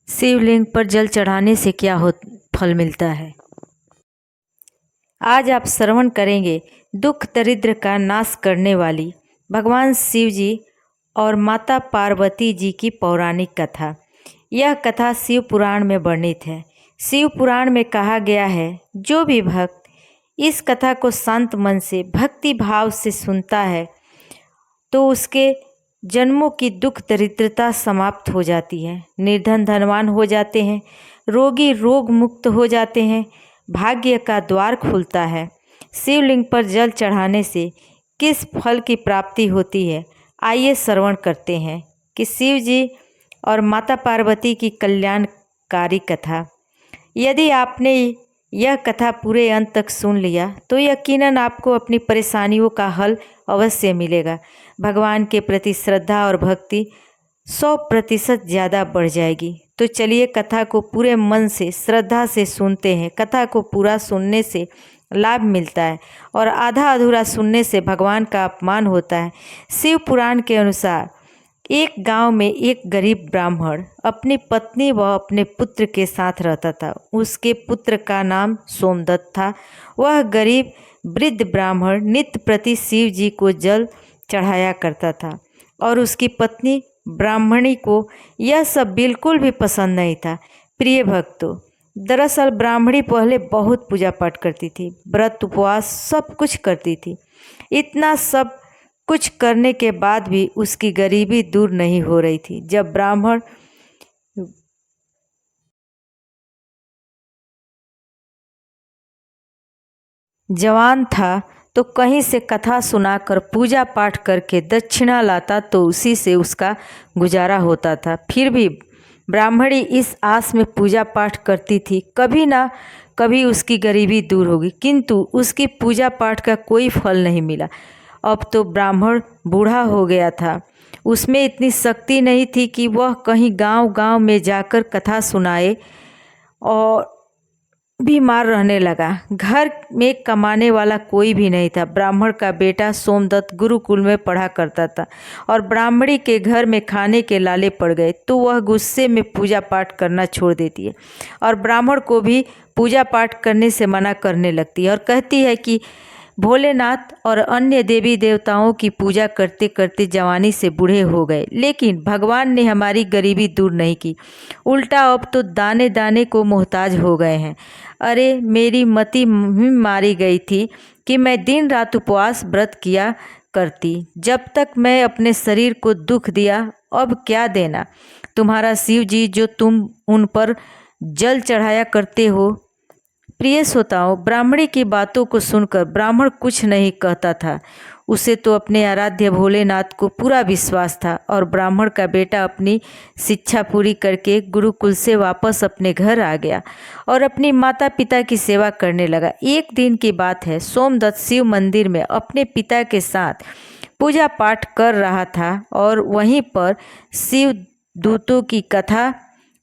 शिवलिंग पर जल चढ़ाने से क्या फल मिलता है। आज आप श्रवण करेंगे दुख दरिद्र का नाश करने वाली भगवान शिव जी और माता पार्वती जी की पौराणिक कथा। यह कथा शिव पुराण में वर्णित है। शिव पुराण में कहा गया है, जो भी भक्त इस कथा को शांत मन से भक्ति भाव से सुनता है तो उसके जन्मों की दुख दरिद्रता समाप्त हो जाती है, निर्धन धनवान हो जाते हैं, रोगी रोग मुक्त हो जाते हैं, भाग्य का द्वार खुलता है। शिवलिंग पर जल चढ़ाने से किस फल की प्राप्ति होती है, आइए श्रवण करते हैं कि शिव जी और माता पार्वती की कल्याणकारी कथा। यदि आपने यह कथा पूरे अंत तक सुन लिया तो यकीनन आपको अपनी परेशानियों का हल अवश्य मिलेगा। भगवान के प्रति श्रद्धा और भक्ति 100% ज़्यादा बढ़ जाएगी। तो चलिए कथा को पूरे मन से श्रद्धा से सुनते हैं। कथा को पूरा सुनने से लाभ मिलता है और आधा अधूरा सुनने से भगवान का अपमान होता है। शिव पुराण के अनुसार एक गांव में एक गरीब ब्राह्मण अपनी पत्नी व अपने पुत्र के साथ रहता था। उसके पुत्र का नाम सोमदत्त था। वह गरीब वृद्ध ब्राह्मण नित्य प्रति शिव जी को जल चढ़ाया करता था और उसकी पत्नी ब्राह्मणी को यह सब बिल्कुल भी पसंद नहीं था। प्रिय भक्तों, दरअसल ब्राह्मणी पहले बहुत पूजा पाठ करती थी, व्रत उपवास सब कुछ करती थी। इतना सब कुछ करने के बाद भी उसकी गरीबी दूर नहीं हो रही थी। जब ब्राह्मण जवान था तो कहीं से कथा सुनाकर पूजा पाठ करके दक्षिणा लाता तो उसी से उसका गुजारा होता था। फिर भी ब्राह्मणी इस आस में पूजा पाठ करती थी, कभी ना कभी उसकी गरीबी दूर होगी, किंतु उसकी पूजा पाठ का कोई फल नहीं मिला। अब तो ब्राह्मण बूढ़ा हो गया था, उसमें इतनी शक्ति नहीं थी कि वह कहीं गांव-गांव में जाकर कथा सुनाए और बीमार रहने लगा। घर में कमाने वाला कोई भी नहीं था। ब्राह्मण का बेटा सोमदत्त गुरुकुल में पढ़ा करता था और ब्राह्मणी के घर में खाने के लाले पड़ गए तो वह गुस्से में पूजा पाठ करना छोड़ देती है और ब्राह्मण को भी पूजा पाठ करने से मना करने लगती है और कहती है कि भोलेनाथ और अन्य देवी देवताओं की पूजा करते करते जवानी से बूढ़े हो गए, लेकिन भगवान ने हमारी गरीबी दूर नहीं की, उल्टा अब तो दाने दाने को मोहताज हो गए हैं। अरे मेरी मति मारी गई थी कि मैं दिन रात उपवास व्रत किया करती, जब तक मैं अपने शरीर को दुख दिया, अब क्या देना तुम्हारा शिव जी जो तुम उन पर जल चढ़ाया करते हो। प्रिय श्रोताओं, ब्राह्मणी की बातों को सुनकर ब्राह्मण कुछ नहीं कहता था। उसे तो अपने आराध्य भोलेनाथ को पूरा विश्वास था और ब्राह्मण का बेटा अपनी शिक्षा पूरी करके गुरुकुल से वापस अपने घर आ गया और अपनी माता पिता की सेवा करने लगा। एक दिन की बात है, सोमदत्त शिव मंदिर में अपने पिता के साथ पूजा पाठ कर रहा था और वहीं पर शिव दूतों की कथा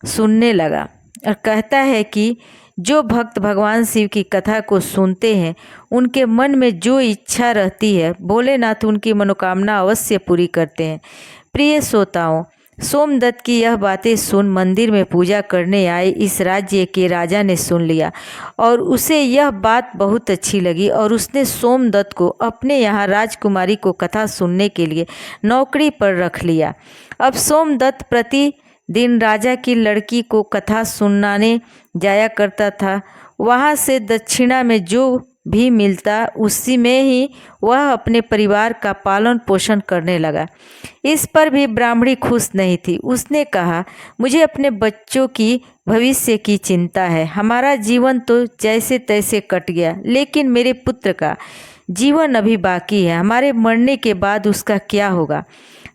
सुनने लगा और कहता है कि जो भक्त भगवान शिव की कथा को सुनते हैं उनके मन में जो इच्छा रहती है भोलेनाथ उनकी मनोकामना अवश्य पूरी करते हैं। प्रिय श्रोताओं, सोमदत्त की यह बातें सुन मंदिर में पूजा करने आए इस राज्य के राजा ने सुन लिया और उसे यह बात बहुत अच्छी लगी और उसने सोमदत्त को अपने यहाँ राजकुमारी को कथा सुनने के लिए नौकरी पर रख लिया। अब सोमदत्त प्रति दिन राजा की लड़की को कथा सुनाने जाया करता था। वहाँ से दक्षिणा में जो भी मिलता उसी में ही वह अपने परिवार का पालन पोषण करने लगा। इस पर भी ब्राह्मणी खुश नहीं थी। उसने कहा, मुझे अपने बच्चों की भविष्य की चिंता है। हमारा जीवन तो जैसे तैसे कट गया, लेकिन मेरे पुत्र का जीवन अभी बाकी है। हमारे मरने के बाद उसका क्या होगा।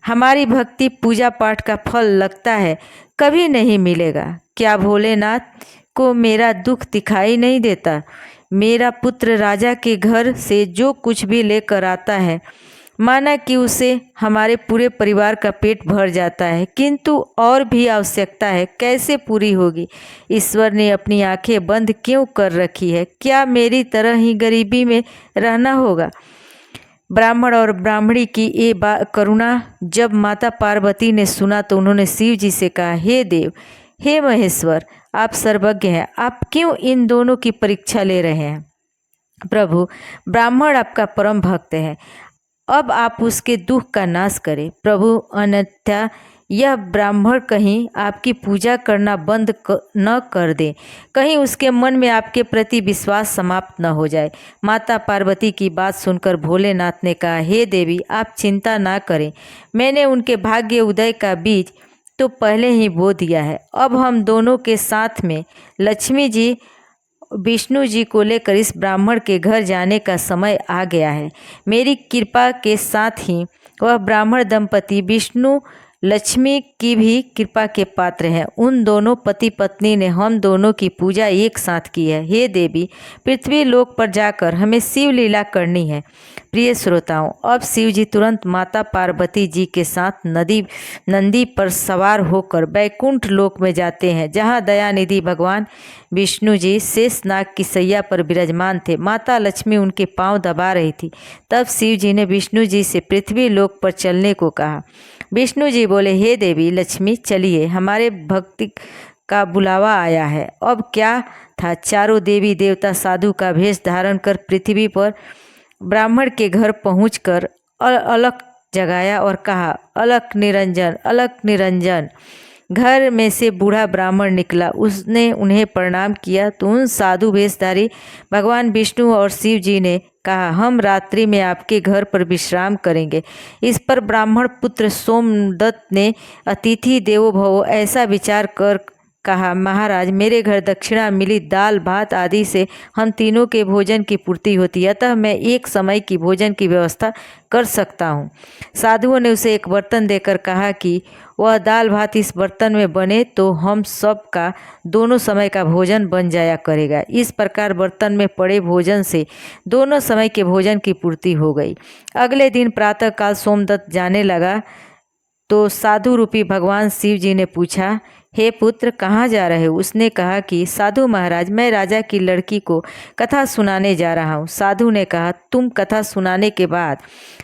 हमारी भक्ति पूजा पाठ का फल लगता है कभी नहीं मिलेगा। क्या भोलेनाथ को मेरा दुख दिखाई नहीं देता। मेरा पुत्र राजा के घर से जो कुछ भी लेकर आता है माना कि उसे हमारे पूरे परिवार का पेट भर जाता है, किंतु और भी आवश्यकता है, कैसे पूरी होगी। ईश्वर ने अपनी आंखें बंद क्यों कर रखी है। क्या मेरी तरह ही गरीबी में रहना होगा। ब्राह्मण और ब्राह्मणी की ये करुणा जब माता पार्वती ने सुना तो उन्होंने शिव जी से कहा, हे देव, हे महेश्वर, आप सर्वज्ञ हैं, आप क्यों इन दोनों की परीक्षा ले रहे हैं? प्रभु, ब्राह्मण आपका परम भक्त है, अब आप उसके दुख का नाश करें। प्रभु, अन्यथा यह ब्राह्मण कहीं आपकी पूजा करना बंद न कर दे, कहीं उसके मन में आपके प्रति विश्वास समाप्त न हो जाए। माता पार्वती की बात सुनकर भोलेनाथ ने कहा, हे देवी, आप चिंता ना करें, मैंने उनके भाग्य उदय का बीज तो पहले ही बो दिया है। अब हम दोनों के साथ में लक्ष्मी जी विष्णु जी को लेकर इस ब्राह्मण के घर जाने का समय आ गया है। मेरी कृपा के साथ ही वह ब्राह्मण दंपति विष्णु लक्ष्मी की भी कृपा के पात्र हैं। उन दोनों पति पत्नी ने हम दोनों की पूजा एक साथ की है। हे देवी, पृथ्वी लोक पर जाकर हमें शिव लीला करनी है। प्रिय श्रोताओं, अब शिव जी तुरंत माता पार्वती जी के साथ नंदी पर सवार होकर बैकुंठ लोक में जाते हैं, जहाँ दयानिधि भगवान विष्णु जी शेषनाग की सैया पर विराजमान थे। माता लक्ष्मी उनके पांव दबा रही थी। तब शिव जी ने विष्णु जी से पृथ्वी लोक पर चलने को कहा। विष्णु जी बोले, हे देवी लक्ष्मी, चलिए, हमारे भक्ति का बुलावा आया है। अब क्या था, चारों देवी देवता साधु का भेष धारण कर पृथ्वी पर ब्राह्मण के घर पहुंचकर अलख जगाया और कहा, अलख निरंजन, अलख निरंजन। घर में से बूढ़ा ब्राह्मण निकला। उसने उन्हें प्रणाम किया तो उन साधु वेशधारी भगवान विष्णु और शिव जी ने कहा, हम रात्रि में आपके घर पर विश्राम करेंगे। इस पर ब्राह्मण पुत्र सोमदत्त ने अतिथि देवो भव ऐसा विचार कर कहा, महाराज, मेरे घर दक्षिणा मिली दाल भात आदि से हम तीनों के भोजन की पूर्ति होती है, अतः मैं एक समय की भोजन की व्यवस्था कर सकता हूँ। साधुओं ने उसे एक बर्तन देकर कहा कि वह दाल भात इस बर्तन में बने तो हम सब का दोनों समय का भोजन बन जाया करेगा। इस प्रकार बर्तन में पड़े भोजन से दोनों समय के भोजन की पूर्ति हो गई। अगले दिन प्रातःकाल सोमदत्त जाने लगा तो साधु रूपी भगवान शिव जी ने पूछा, हे पुत्र, कहाँ जा रहे हो? उसने कहा कि साधु महाराज, मैं राजा की लड़की को कथा सुनाने जा रहा हूँ। साधु ने कहा, तुम कथा सुनाने के बाद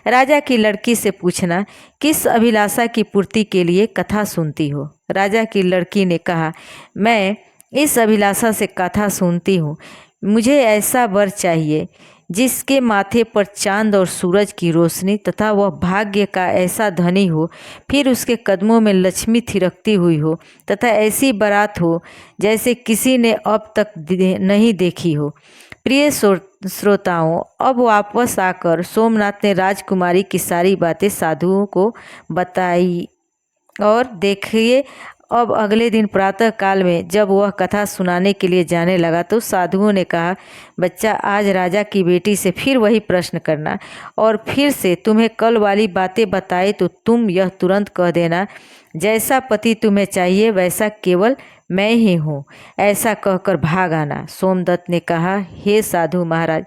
राजा की लड़की से पूछना किस अभिलाषा की पूर्ति के लिए कथा सुनती हो। राजा की लड़की ने कहा, मैं इस अभिलाषा से कथा सुनती हूँ, मुझे ऐसा वर चाहिए जिसके माथे पर चांद और सूरज की रोशनी तथा वह भाग्य का ऐसा धनी हो, फिर उसके कदमों में लक्ष्मी थिरकती हुई हो तथा ऐसी बारात हो जैसे किसी ने अब तक नहीं देखी हो। प्रिय श्रोताओं, अब वापस आकर सोमनाथ ने राजकुमारी की सारी बातें साधुओं को बताई। और देखिए, अब अगले दिन प्रातः काल में जब वह कथा सुनाने के लिए जाने लगा तो साधुओं ने कहा, बच्चा, आज राजा की बेटी से फिर वही प्रश्न करना और फिर से तुम्हें कल वाली बातें बताए तो तुम यह तुरंत कह देना, जैसा पति तुम्हें चाहिए वैसा केवल मैं ही हूँ, ऐसा कहकर भाग आना। सोमदत्त ने कहा, हे साधु महाराज,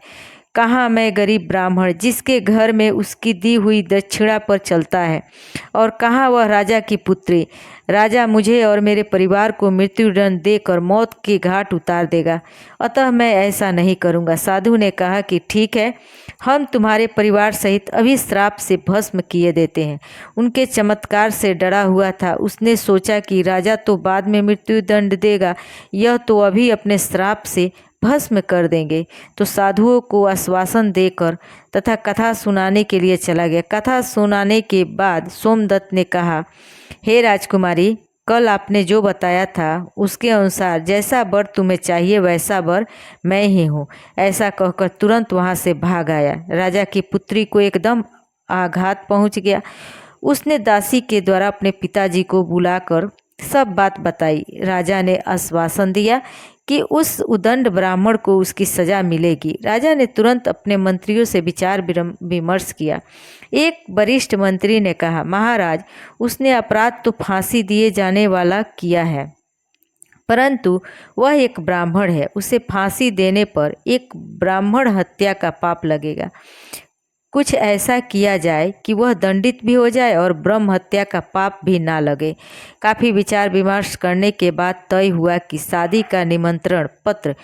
कहाँ मैं गरीब ब्राह्मण जिसके घर में उसकी दी हुई दक्षिणा पर चलता है, और कहाँ वह राजा की पुत्री। राजा मुझे और मेरे परिवार को मृत्युदंड देकर मौत के घाट उतार देगा, अतः मैं ऐसा नहीं करूँगा। साधु ने कहा कि ठीक है, हम तुम्हारे परिवार सहित अभी श्राप से भस्म किए देते हैं। उनके चमत्कार से डरा हुआ था। उसने सोचा कि राजा तो बाद में मृत्युदंड देगा, यह तो अभी अपने श्राप से भस्म कर देंगे। तो साधुओं को आश्वासन देकर तथा कथा सुनाने के लिए चला गया। कथा सुनाने के बाद सोमदत्त ने कहा, हे राजकुमारी, कल आपने जो बताया था उसके अनुसार जैसा वर तुम्हें चाहिए वैसा वर मैं ही हूँ। ऐसा कहकर तुरंत वहाँ से भाग आया। राजा की पुत्री को एकदम आघात पहुँच गया। उसने दासी के द्वारा अपने पिताजी को बुलाकर सब बात बताई। राजा ने आश्वासन दिया कि उस उदंड ब्राह्मण को उसकी सजा मिलेगी। राजा ने तुरंत अपने मंत्रियों से विचार विमर्श किया। एक वरिष्ठ मंत्री ने कहा, महाराज, उसने अपराध तो फांसी दिए जाने वाला किया है, परंतु वह एक ब्राह्मण है, उसे फांसी देने पर एक ब्राह्मण हत्या का पाप लगेगा। कुछ ऐसा किया जाए कि वह दंडित भी हो जाए और ब्रह्म हत्या का पाप भी ना लगे। काफ़ी विचार विमर्श करने के बाद तय हुआ कि शादी का निमंत्रण पत्र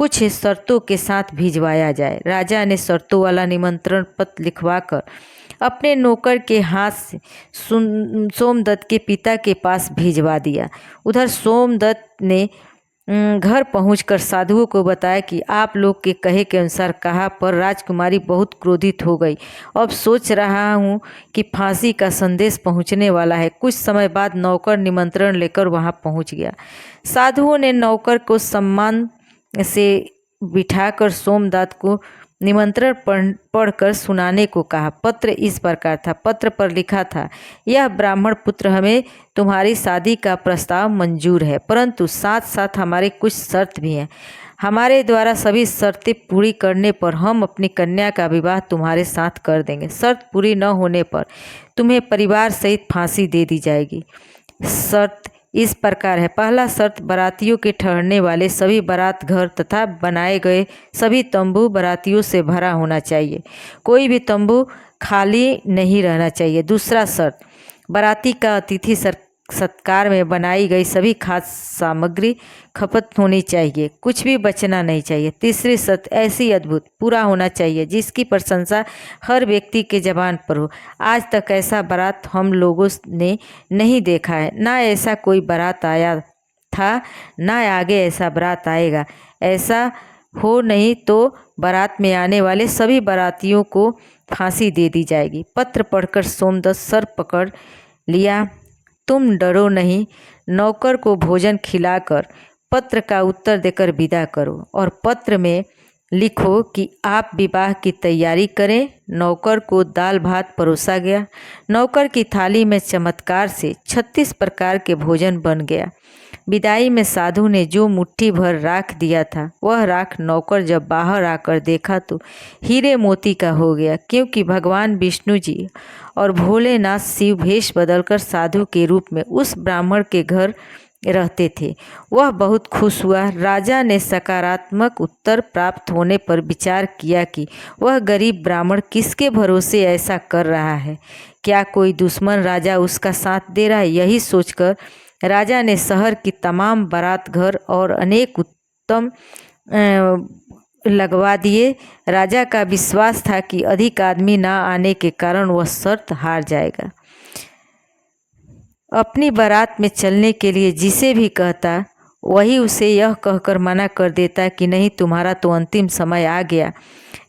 कुछ शर्तों के साथ भिजवाया जाए। राजा ने शर्तों वाला निमंत्रण पत्र लिखवाकर अपने नौकर के हाथ से सोमदत्त के पिता के पास भिजवा दिया। उधर सोमदत्त ने घर पहुंचकर साधुओं को बताया कि आप लोग के कहे के अनुसार कहा, पर राजकुमारी बहुत क्रोधित हो गई। अब सोच रहा हूं कि फांसी का संदेश पहुंचने वाला है। कुछ समय बाद नौकर निमंत्रण लेकर वहां पहुंच गया। साधुओं ने नौकर को सम्मान से बिठाकर सोमदत्त को निमंत्रण पढ़कर सुनाने को कहा। पत्र इस प्रकार था। पत्र पर लिखा था, यह ब्राह्मण पुत्र, हमें तुम्हारी शादी का प्रस्ताव मंजूर है, परंतु साथ साथ हमारे कुछ शर्त भी हैं। हमारे द्वारा सभी शर्तें पूरी करने पर हम अपनी कन्या का विवाह तुम्हारे साथ कर देंगे। शर्त पूरी न होने पर तुम्हें परिवार सहित फांसी दे दी जाएगी। शर्त इस प्रकार है। पहला शर्त, बारातियों के ठहरने वाले सभी बारात घर तथा बनाए गए सभी तंबू बारातियों से भरा होना चाहिए। कोई भी तंबू खाली नहीं रहना चाहिए। दूसरा शर्त, बाराती का अतिथि सत्कार में बनाई गई सभी खाद्य सामग्री खपत होनी चाहिए, कुछ भी बचना नहीं चाहिए। तीसरी शर्त, ऐसी अद्भुत पूरा होना चाहिए जिसकी प्रशंसा हर व्यक्ति के जबान पर हो। आज तक ऐसा बारात हम लोगों ने नहीं देखा है, ना ऐसा कोई बारात आया था, ना आगे ऐसा बारात आएगा। ऐसा हो नहीं तो बारात में आने वाले सभी बारातियों को फांसी दे दी जाएगी। पत्र पढ़कर सोमदत्त सर पकड़ लिया। तुम डरो नहीं। नौकर को भोजन खिलाकर पत्र का उत्तर देकर विदा करो और पत्र में लिखो कि आप विवाह की तैयारी करें। नौकर को दाल भात परोसा गया। नौकर की थाली में चमत्कार से 36 प्रकार के भोजन बन गया। विदाई में साधु ने जो मुट्ठी भर राख दिया था, वह राख नौकर जब बाहर आकर देखा तो हीरे मोती का हो गया, क्योंकि भगवान विष्णु जी और भोलेनाथ शिव भेष बदलकर साधु के रूप में उस ब्राह्मण के घर रहते थे। वह बहुत खुश हुआ। राजा ने सकारात्मक उत्तर प्राप्त होने पर विचार किया कि वह गरीब ब्राह्मण किसके भरोसे ऐसा कर रहा है। क्या कोई दुश्मन राजा उसका साथ दे रहा है? यही सोचकर राजा ने शहर की तमाम बारात घर और अनेक उत्तम लगवा दिए। राजा का विश्वास था कि अधिक आदमी ना आने के कारण वह शर्त हार जाएगा। अपनी बारात में चलने के लिए जिसे भी कहता, वही उसे यह कहकर मना कर देता कि नहीं, तुम्हारा तो अंतिम समय आ गया।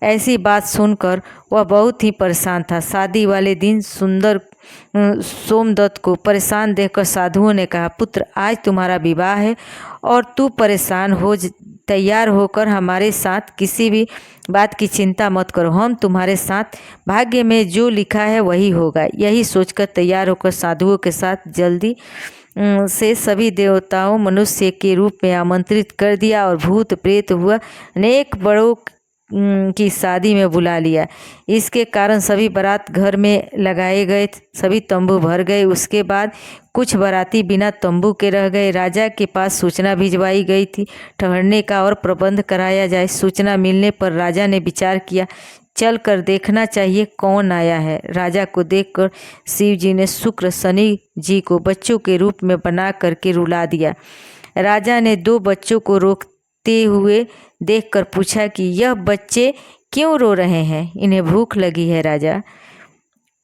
ऐसी बात सुनकर वह बहुत ही परेशान था। शादी वाले दिन सोमदत्त को परेशान देखकर साधुओं ने कहा, पुत्र, आज तुम्हारा विवाह है और तू परेशान हो तैयार होकर हमारे साथ किसी भी बात की चिंता मत करो। हम तुम्हारे साथ, भाग्य में जो लिखा है वही होगा। यही सोचकर तैयार होकर साधुओं के साथ जल्दी से सभी देवताओं मनुष्य के रूप में आमंत्रित कर दिया और भूत प्रेत हुआ अनेक बड़ों की शादी में बुला लिया। इसके कारण सभी बारात घर में लगाए गए सभी तंबू भर गए। उसके बाद कुछ बाराती बिना तंबू के रह गए। राजा के पास सूचना भिजवाई गई थी ठहरने का और प्रबंध कराया जाए। सूचना मिलने पर राजा ने विचार किया, चल कर देखना चाहिए कौन आया है। राजा को देखकर शिव जी ने शुक्र शनि जी को बच्चों के रूप में बना करके रुला दिया। राजा ने 2 बच्चों को रोकते हुए देखकर पूछा कि यह बच्चे क्यों रो रहे हैं? इन्हें भूख लगी है राजा।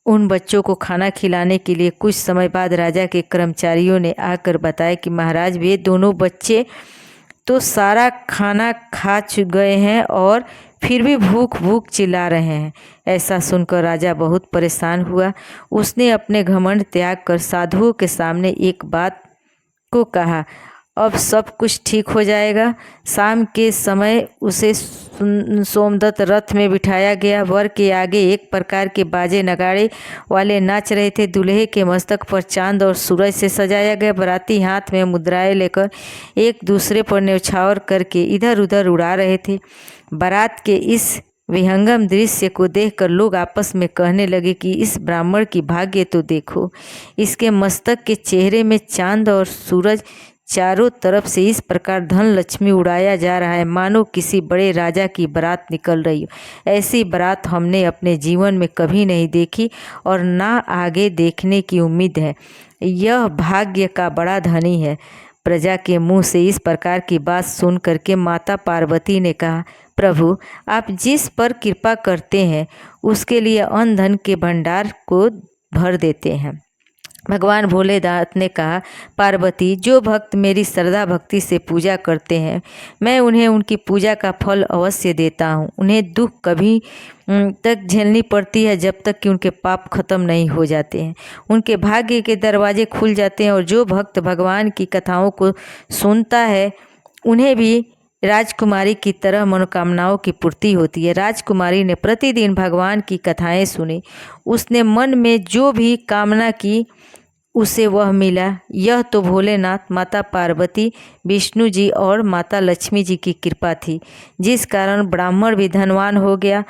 उन बच्चों को खाना खिलाने के लिए कुछ समय बाद राजा के कर्मचारियों ने आकर बताया कि महाराज, वे दोनों बच्चे तो सारा खाना खा गए हैं और फिर भी भूख भूख चिल्ला रहे हैं। ऐसा सुनकर राजा बहुत परेशान हुआ। उसने अपने घमंड त्याग कर साधुओं के सामने एक बात को कहा, अब सब कुछ ठीक हो जाएगा। शाम के समय उसे सोमदत्त रथ में बिठाया गया। वर के आगे एक प्रकार के बाजे नगाड़े वाले नाच रहे थे। दूल्हे के मस्तक पर चांद और सूरज से सजाया गया। बाराती हाथ में मुद्राएं लेकर एक दूसरे पर न्यौछावर करके इधर उधर उड़ा रहे थे। बारात के इस विहंगम दृश्य को देखकर लोग आपस में कहने लगे कि इस ब्राह्मण की भाग्य तो देखो, इसके मस्तक के चेहरे में चांद और सूरज, चारों तरफ से इस प्रकार धन लक्ष्मी उड़ाया जा रहा है मानो किसी बड़े राजा की बारात निकल रही हो। ऐसी बारात हमने अपने जीवन में कभी नहीं देखी और ना आगे देखने की उम्मीद है। यह भाग्य का बड़ा धनी है। प्रजा के मुंह से इस प्रकार की बात सुन करके माता पार्वती ने कहा, प्रभु आप जिस पर कृपा करते हैं उसके लिए अन्न धन के भंडार को भर देते हैं। भगवान भोलेनाथ ने कहा, पार्वती जो भक्त मेरी श्रद्धा भक्ति से पूजा करते हैं मैं उन्हें उनकी पूजा का फल अवश्य देता हूँ। उन्हें दुख कभी तक झेलनी पड़ती है जब तक कि उनके पाप खत्म नहीं हो जाते हैं। उनके भाग्य के दरवाजे खुल जाते हैं और जो भक्त भगवान की कथाओं को सुनता है उन्हें भी राजकुमारी की तरह मनोकामनाओं की पूर्ति होती है। राजकुमारी ने प्रतिदिन भगवान की कथाएं सुनी। उसने मन में जो भी कामना की उसे वह मिला। यह तो भोलेनाथ, माता पार्वती, विष्णु जी और माता लक्ष्मी जी की कृपा थी, जिस कारण ब्राह्मण भी धनवान हो गया।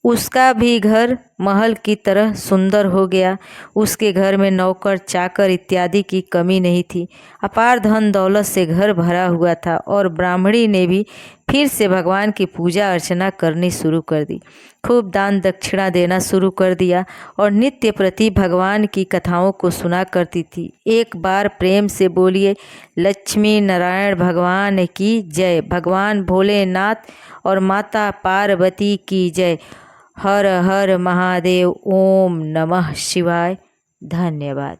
उसका भी घर महल की तरह सुंदर हो गया। उसके घर में नौकर चाकर इत्यादि की कमी नहीं थी। अपार धन दौलत से घर भरा हुआ था और ब्राह्मणी ने भी फिर से भगवान की पूजा अर्चना करनी शुरू कर दी। खूब दान दक्षिणा देना शुरू कर दिया और नित्य प्रति भगवान की कथाओं को सुना करती थी। एक बार प्रेम से बोलिए, लक्ष्मी नारायण भगवान की जय। भगवान भोलेनाथ और माता पार्वती की जय। हर हर महादेव। ओम नमः शिवाय। धन्यवाद।